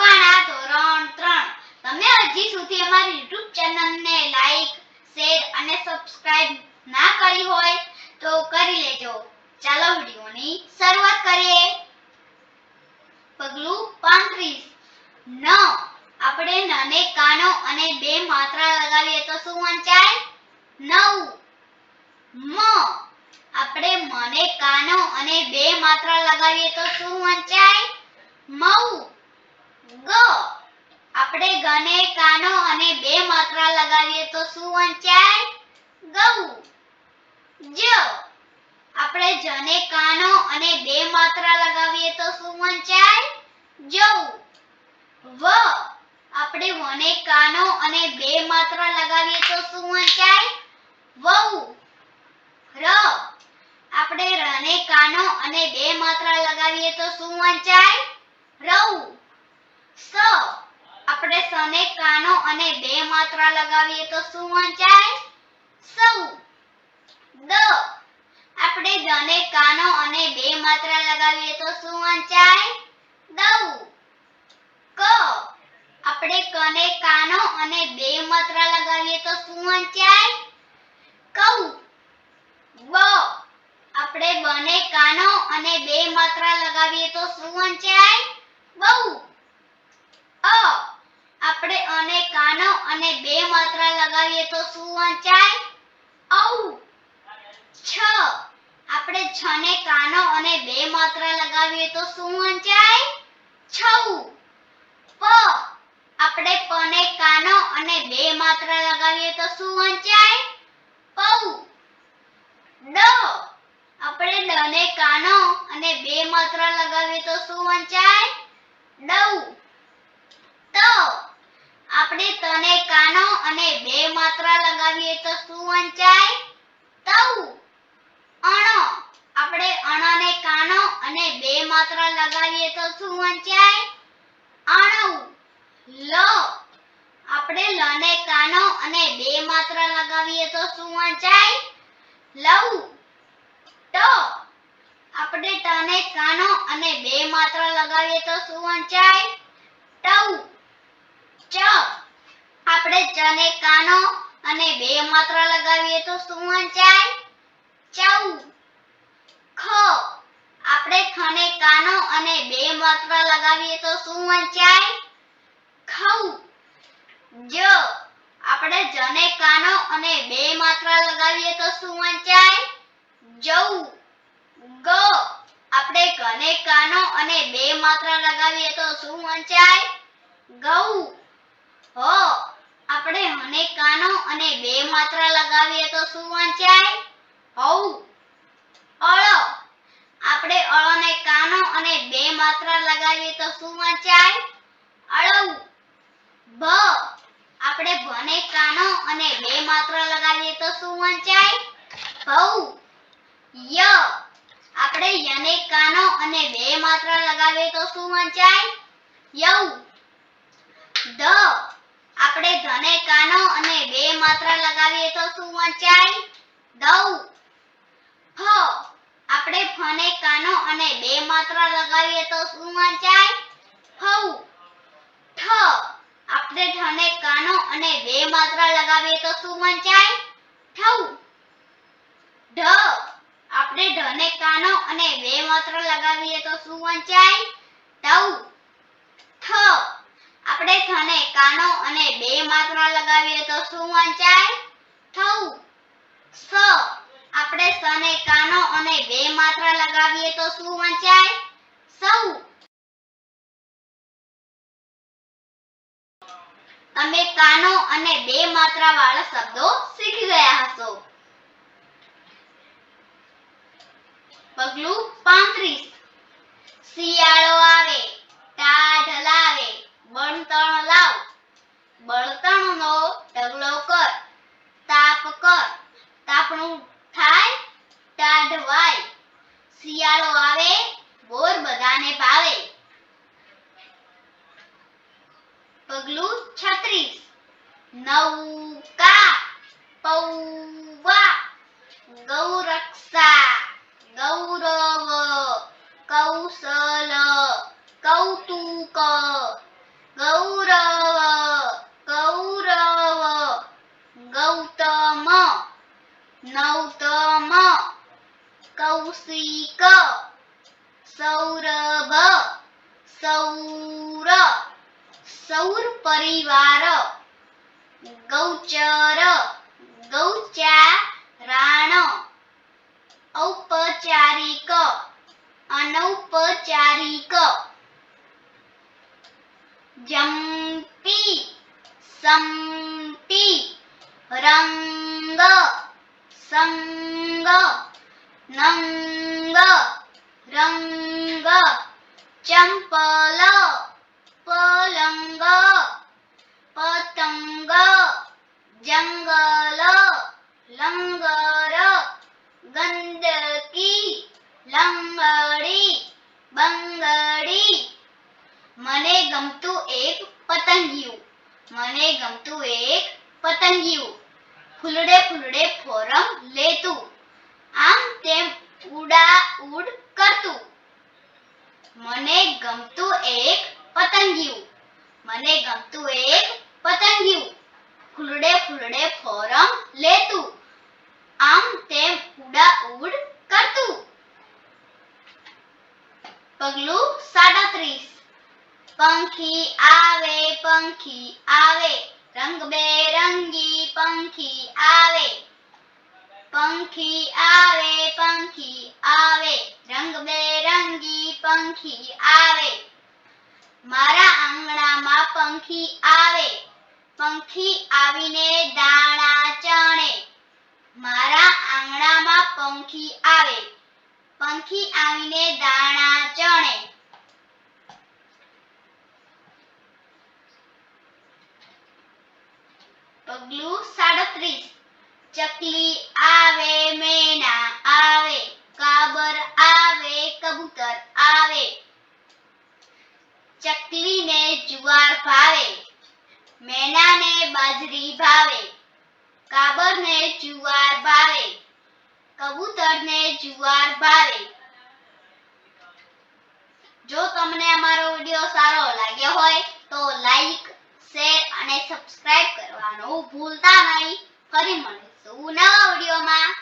મકવાણા ધોરણ 3 તમે હજી સુધી અમારી YouTube ચેનલને લાઈક શેર અને સબસ્ક્રાઇબ ના કરી હોય તો કરી લેજો ચાલો વિડિયોની શરૂઆત કરીએ પગલું 35 ન આપણે નને કાનો અને બે માત્રા લગાવીએ તો શું વંચાય નવ મ આપણે મને કાનો અને બે માત્રા લગાવીએ તો શું વંચાય મઉ ગ આપણે ગને કાનો અને બે માત્રા લગાવીએ તો શું વંચાય ગૌ જ આપણે જને કાનો અને બે માત્રા લગાવીએ તો શું વંચાય જૌ વ આપણે વને કાનો અને બે માત્રા લગાવીએ તો શું વંચાય વૌ ર આપણે રને કાનો અને બે માત્રા લગાવીએ તો શું વંચાય રૌ સ આપણે સને કાનો અને બે માત્રા લગાવીએ તો શું વંચાય સૌ દ આપણે દને કાનો અને બે માત્રા લગાવીએ તો શું વંચાય દૌ ક આપણે કને કાનો અને બે માત્રા લગાવીએ તો શું વંચાય કૌ બ આપણે બને કાનો અને બે માત્રા લગાવીએ તો શું વંચાય બહુ અ આપણે અને કાનો અને બે માત્રા લગાવીએ તો શું વંચાય ઔ છ આપણે છને કાનો અને બે માત્રા લગાવીએ તો શું વંચાય છૌ પ આપણે પને કાનો અને બે માત્રા લગાવીએ તો શું વંચાય પૌ ડ આપણે ડને કાનો અને બે માત્રા લગાવીએ તો શું વંચાય ડૌ ત આપણે તને કાનો અને બે માત્રા લગાવીએ તો શું વંચાય તૌ અણ આપણે અણને કાનો અને બે માત્રા લગાવીએ તો શું વંચાય અણૌ લ આપણે લને કાનો અને બે માત્રા લગાવીએ તો શું વંચાય લવ ટ આપણે ટને કાનો અને બે માત્રા લગાવીએ તો શું વંચાય ટૌ ચ આપણે ચને કાનો અને બે માત્રા લગાવીએ તો શું વંચાય ચૌ ખ આપણે ખને કાનો અને બે માત્રા લગાવીએ તો શું વંચાય ખૌ જ આપણે જને કાનો અને બે માત્રા લગાવીએ તો શું વંચાય જૌ ગ આપણે ગને કાનો અને બે માત્રા લગાવીએ તો શું વંચાય ગૌ હ આપણે હને કાનો અને બે માત્રા લગાવીએ તો શું વંચાય હૌ અળ આપણે અળને કાનો અને બે માત્રા લગાવીએ તો શું વંચાય અળૌ ભ આપણે ભને કાનો અને બે માત્રા લગાવીએ તો શું વંચાય ભૌ ય આપણે યને કાનો અને બે માત્રા લગાવીએ તો શું વંચાય યૌ ધ આપણે ધને કાનો અને બે માત્રા લગાવીએ તો શું વંચાય દૌ ફ આપણે ફને કાનો અને બે માત્રા લગાવીએ તો શું વંચાય ફૌ ઠ આપણે ઠને કાનો અને બે માત્રા લગાવીએ તો શું વંચાય ઠૌ ઢ આપણે ઢને કાનો અને બે માત્રા લગાવીએ તો શું વંચાય ઢૌ ઠ આપણે ઠને કાનો અને બે માત્રા લગાવીએ તો શું વંચાય ઠૌ સ આપણે સને કાનો અને બે માત્રા લગાવીએ તો શું વંચાય સૌ તમે કાનો અને બે માત્રા વાળા શબ્દો શીખી ગયા હશો પગલું 35 શિયાળો આવે ટાઢ લાવે બળતણ લાવ બળતણનો ઢગલો કર તાપણું થાય ટાઢ વાય શિયાળો આવે બોર બધાને ભાવે પગલું 36 નૌકા પૌવા ગૌરક્ષા ગૌરવ કૌશલ કૌતુક કૌશિક સૌરભ સૌર સૌર પરિવાર ગૌચર ગૌચારાણ ઔપચારિક અનૌપચારિક જંપી સંપી રંગ સંગ નંગ રંગ ચંપલ પલંગ પતંગ જંગલ લંગર ગંદકી લંગડી બંગડી મને ગમતું એક પતંગિયું મને ગમતું એક પતંગિયું ફૂલડે ફૂલડે ફોરમ લેતું આમ તેમ ઉડા ઉડ કરતું મને ગમતું એક પતંગિયું મને ગમતું એક પતંગિયું ફૂલડે ફૂલડે ફોરમ લેતું આમ તેમ ઉડા ઉડ કરતું પગલું 37 પંખી આવે રંગબેરંગી પંખી આવે રંગબેરંગી પંખી આવે મારા આંગણામાં પંખી આવીને દાણા ચણે મારા આંગણામાં પંખી આવીને દાણા ચણે પગલું 37 ચકલી આવે મેના આવે કાબર આવે કબૂતર આવે ચકલીને જુવાર ભાવે મેનાને બાજરી ભાવે કાબરને જુવાર ભાવે કબૂતરને જુવાર ભાવે જો તમને અમારો વિડિયો સારો લાગ્યો હોય તો લાઈક શેર અને સબસ્ક્રાઇબ કરવાનું ભૂલતા નહીં ફરી મળીશું નવા વિડિયોમાં